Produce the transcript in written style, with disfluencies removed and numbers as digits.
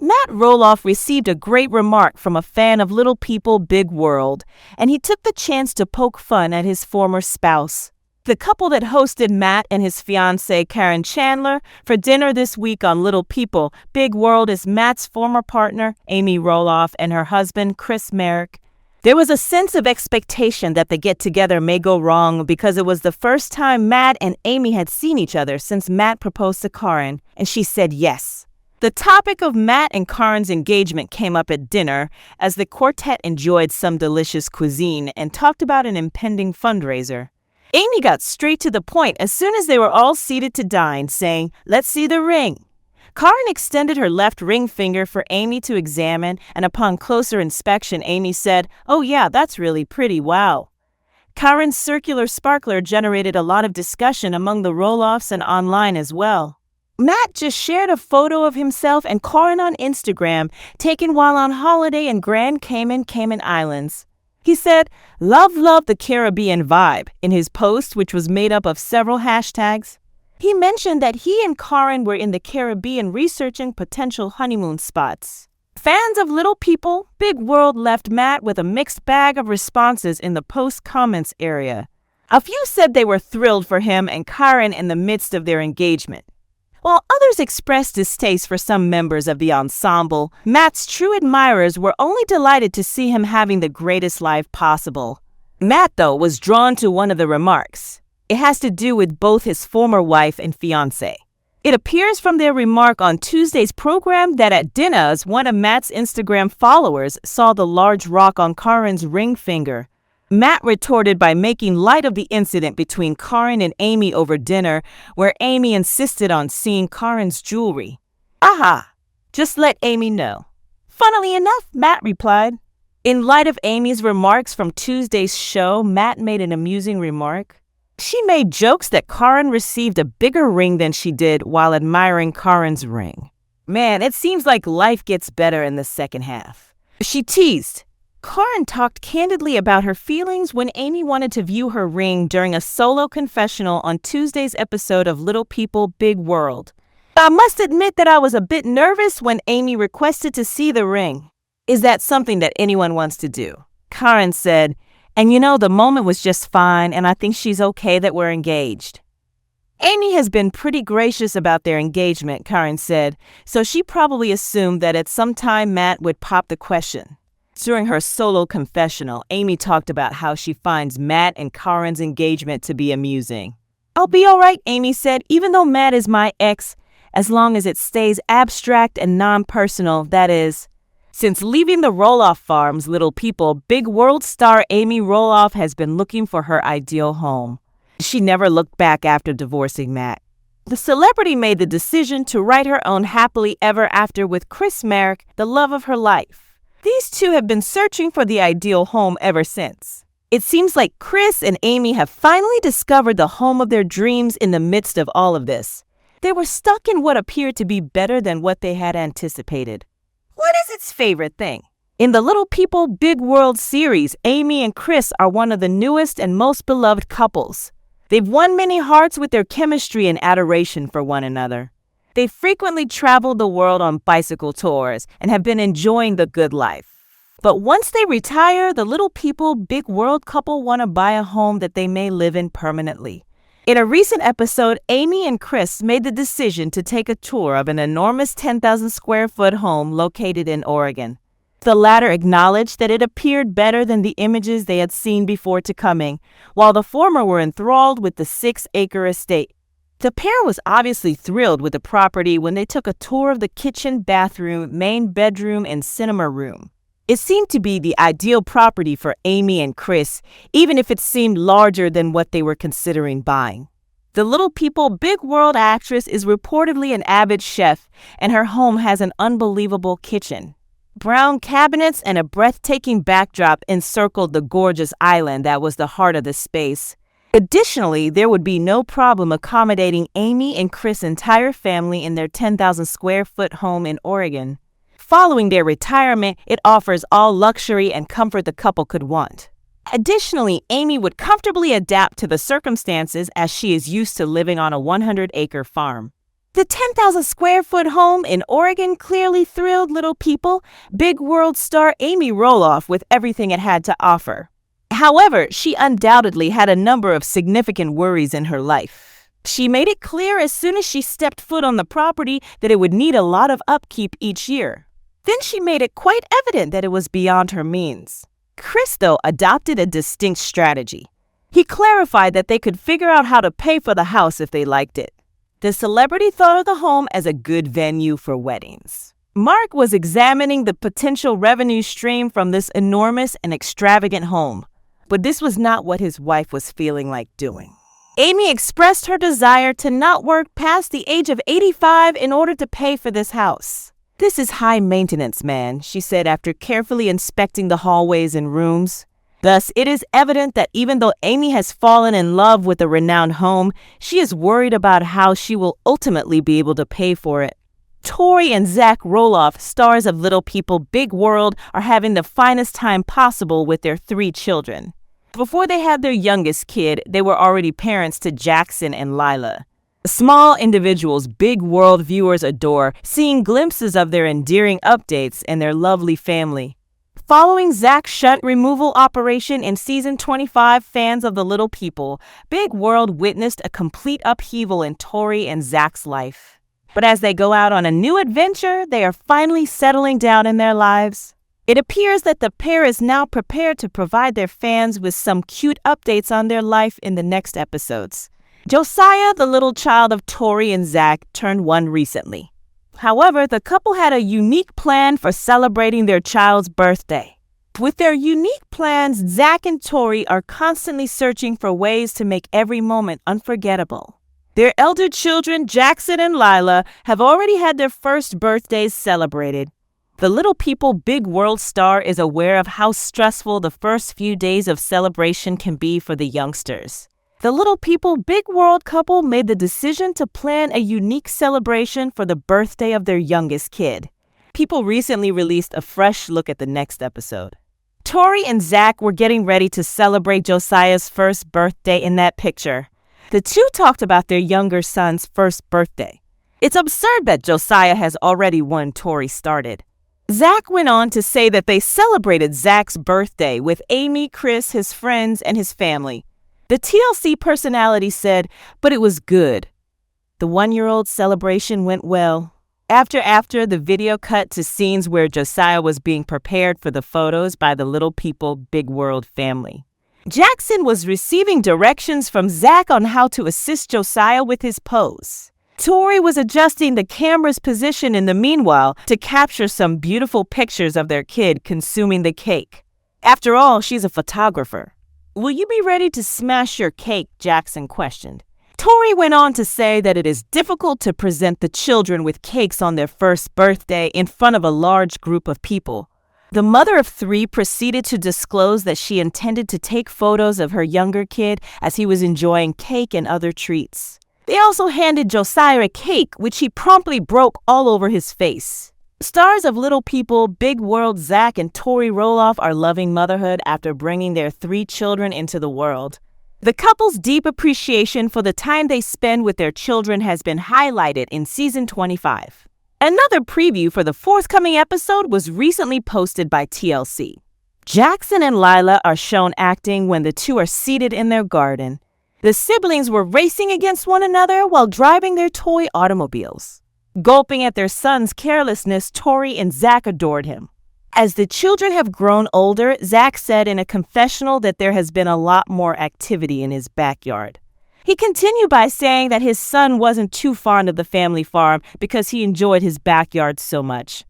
Matt Roloff received a great remark from a fan of Little People, Big World, and he took the chance to poke fun at his former spouse. The couple that hosted Matt and his fiancée Caryn Chandler for dinner this week on Little People, Big World is Matt's former partner, Amy Roloff, and her husband, Marek. There was a sense of expectation that the get-together may go wrong because it was the first time Matt and Amy had seen each other since Matt proposed to Caryn, and she said yes. The topic of Matt and Caryn's engagement came up at dinner as the quartet enjoyed some delicious cuisine and talked about an impending fundraiser. Amy got straight to the point as soon as they were all seated to dine, saying, "Let's see the ring." Caryn extended her left ring finger for Amy to examine, and upon closer inspection, Amy said, "Oh yeah, that's really pretty, wow." Caryn's circular sparkler generated a lot of discussion among the Roloffs and online as well. Matt just shared a photo of himself and Caryn on Instagram, taken while on holiday in Grand Cayman Islands. He said, love the Caribbean vibe, in his post, which was made up of several hashtags. He mentioned that he and Caryn were in the Caribbean researching potential honeymoon spots. Fans of Little People, Big World left Matt with a mixed bag of responses in the post comments area. A few said they were thrilled for him and Caryn in the midst of their engagement, while others expressed distaste for some members of the ensemble. Matt's true admirers were only delighted to see him having the greatest life possible. Matt, though, was drawn to one of the remarks. It has to do with both his former wife and fiancée. It appears from their remark on Tuesday's program that at dinners, one of Matt's Instagram followers saw the large rock on Caryn's ring finger. Matt retorted by making light of the incident between Caryn and Amy over dinner, where Amy insisted on seeing Caryn's jewelry. "Aha, just let Amy know." Funnily enough, Matt replied. In light of Amy's remarks from Tuesday's show, Matt made an amusing remark. She made jokes that Caryn received a bigger ring than she did while admiring Caryn's ring. Man, it seems like life gets better in the second half. She teased. Caryn talked candidly about her feelings when Amy wanted to view her ring during a solo confessional on Tuesday's episode of Little People, Big World. "I must admit that I was a bit nervous when Amy requested to see the ring. Is that something that anyone wants to do?" Caryn said, "And the moment was just fine, and I think she's okay that we're engaged." Amy has been pretty gracious about their engagement, Caryn said, so she probably assumed that at some time Matt would pop the question. During her solo confessional, Amy talked about how she finds Matt and Caryn's engagement to be amusing. "I'll be all right," Amy said, "even though Matt is my ex, as long as it stays abstract and non-personal, that is." Since leaving the Roloff farm's Little People, Big World star Amy Roloff has been looking for her ideal home. She never looked back after divorcing Matt. The celebrity made the decision to write her own happily ever after with Marek, the love of her life. These two have been searching for the ideal home ever since. It seems like Chris and Amy have finally discovered the home of their dreams in the midst of all of this. They were stuck in what appeared to be better than what they had anticipated. What is its favorite thing? In the Little People, Big World series, Amy and Chris are one of the newest and most beloved couples. They've won many hearts with their chemistry and adoration for one another. They frequently traveled the world on bicycle tours and have been enjoying the good life. But once they retire, the Little People, Big World couple want to buy a home that they may live in permanently. In a recent episode, Amy and Chris made the decision to take a tour of an enormous 10,000 square foot home located in Oregon. The latter acknowledged that it appeared better than the images they had seen before to coming, while the former were enthralled with the 6-acre estate. The pair was obviously thrilled with the property when they took a tour of the kitchen, bathroom, main bedroom, and cinema room. It seemed to be the ideal property for Amy and Chris, even if it seemed larger than what they were considering buying. The Little People, Big World actress is reportedly an avid chef, and her home has an unbelievable kitchen. Brown cabinets and a breathtaking backdrop encircled the gorgeous island that was the heart of the space. Additionally, there would be no problem accommodating Amy and Chris' entire family in their 10,000 square foot home in Oregon. Following their retirement, it offers all luxury and comfort the couple could want. Additionally, Amy would comfortably adapt to the circumstances as she is used to living on a 100-acre farm. The 10,000 square foot home in Oregon clearly thrilled little people, big world star Amy Roloff with everything it had to offer. However, she undoubtedly had a number of significant worries in her life. She made it clear as soon as she stepped foot on the property that it would need a lot of upkeep each year. Then she made it quite evident that it was beyond her means. Chris, though, adopted a distinct strategy. He clarified that they could figure out how to pay for the house if they liked it. The celebrity thought of the home as a good venue for weddings. Mark was examining the potential revenue stream from this enormous and extravagant home, but this was not what his wife was feeling like doing. Amy expressed her desire to not work past the age of 85 in order to pay for this house. "This is high maintenance, man," she said after carefully inspecting the hallways and rooms. Thus, it is evident that even though Amy has fallen in love with the renowned home, she is worried about how she will ultimately be able to pay for it. Tori and Zach Roloff, stars of Little People Big World, are having the finest time possible with their 3 children. Before they had their youngest kid, they were already parents to Jackson and Lila. Small individuals Big World viewers adore, seeing glimpses of their endearing updates and their lovely family. Following Zach's shunt removal operation in season 25, fans of the Little People Big World witnessed a complete upheaval in Tori and Zach's life. But as they go out on a new adventure, they are finally settling down in their lives. It appears that the pair is now prepared to provide their fans with some cute updates on their life in the next episodes. Josiah, the little child of Tori and Zach, turned 1 recently. However, the couple had a unique plan for celebrating their child's birthday. With their unique plans, Zach and Tori are constantly searching for ways to make every moment unforgettable. Their elder children, Jackson and Lila, have already had their first birthdays celebrated. The Little People Big World star is aware of how stressful the first few days of celebration can be for the youngsters. The Little People Big World couple made the decision to plan a unique celebration for the birthday of their youngest kid. People recently released a fresh look at the next episode. Tori and Zach were getting ready to celebrate Josiah's first birthday in that picture. The two talked about their younger son's first birthday. It's absurd that Josiah has already one Tori started. Zach went on to say that they celebrated Zach's birthday with Amy, Chris, his friends, and his family. The TLC personality said, "But it was good. The 1-year-old celebration went well." After the video cut to scenes where Josiah was being prepared for the photos by the Little People Big World family. Jackson was receiving directions from Zach on how to assist Josiah with his pose. Tori was adjusting the camera's position in the meanwhile to capture some beautiful pictures of their kid consuming the cake. After all, she's a photographer. "Will you be ready to smash your cake?" Jackson questioned. Tori went on to say that it is difficult to present the children with cakes on their first birthday in front of a large group of people. The mother of 3 proceeded to disclose that she intended to take photos of her younger kid as he was enjoying cake and other treats. They also handed Josiah a cake, which he promptly broke all over his face. Stars of Little People Big World Zach and Tori Roloff are loving motherhood after bringing their 3 children into the world. The couple's deep appreciation for the time they spend with their children has been highlighted in season 25. Another preview for the forthcoming episode was recently posted by TLC. Jackson and Lila are shown acting when the two are seated in their garden. The siblings were racing against one another while driving their toy automobiles. Gulping at their son's carelessness, Tori and Zach adored him. As the children have grown older, Zach said in a confessional that there has been a lot more activity in his backyard. He continued by saying that his son wasn't too fond of the family farm because he enjoyed his backyard so much.